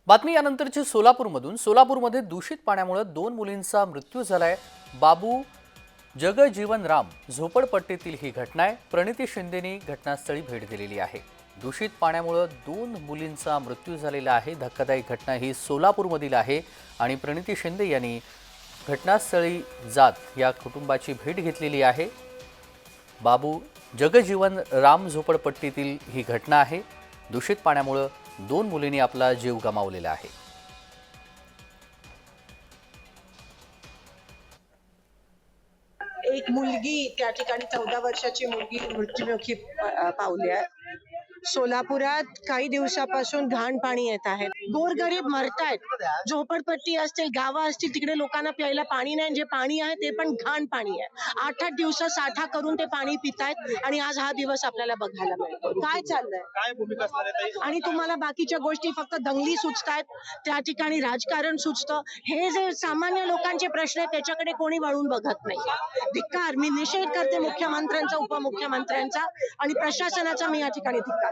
बातमी यानंतरची सोलापूरमधून। सोलापूरमध्ये दूषित पाण्यामुळे 2 मुलींचा मृत्यू झालाय। बाबू जगजीवन राम झोपडपट्टीतील ही घटना आहे। प्रणिती शिंदेनी घटनास्थळी भेट दिलेली आहे। दूषित पाण्यामुळे 2 मुलींचा मृत्यू झालेला आहे। धक्कादायक घटना ही सोलापूरमधील आहे आणि प्रणिती शिंदे यांनी घटनास्थळी जात या कुटुंबाची भेट घेतलेली आहे। बाबू जगजीवन राम झोपडपट्टीतील ही घटना आहे। दूषित पाण्यामुळे 2 मुलींनी आपला जीव गमावलेला आहे। एक मुलगी त्या ठिकाणी 14 वर्षाची मुलगी मृत्युमुखी पावली आहे। सोलापुरात काही दिवसापासून घाण पाणी येत आहे। गोरगरीब मरतायत। झोपडपट्टी असतील, गावं असतील, तिकडे लोकांना प्यायला पाणी नाही। जे पाणी आहे ते पण घाण पाणी आहे। 8-8 दिवस साठा करून ते पाणी पितायत आणि आज हा दिवस आपल्याला बघायला मिळतो। काय चाललंय? काय भूमिका असणार आहे ताई? आणि तुम्हाला बाकीच्या गोष्टी फक्त दंगली सुचतायत, त्या ठिकाणी राजकारण सुचतं। हे जे सामान्य लोकांचे प्रश्न आहेत त्याच्याकडे कोणी वळून बघत नाही। धिक्कार, मी निषेध करते मुख्यमंत्र्यांचा, उपमुख्यमंत्र्यांचा आणि प्रशासनाचा मी या ठिकाणी धिक्कार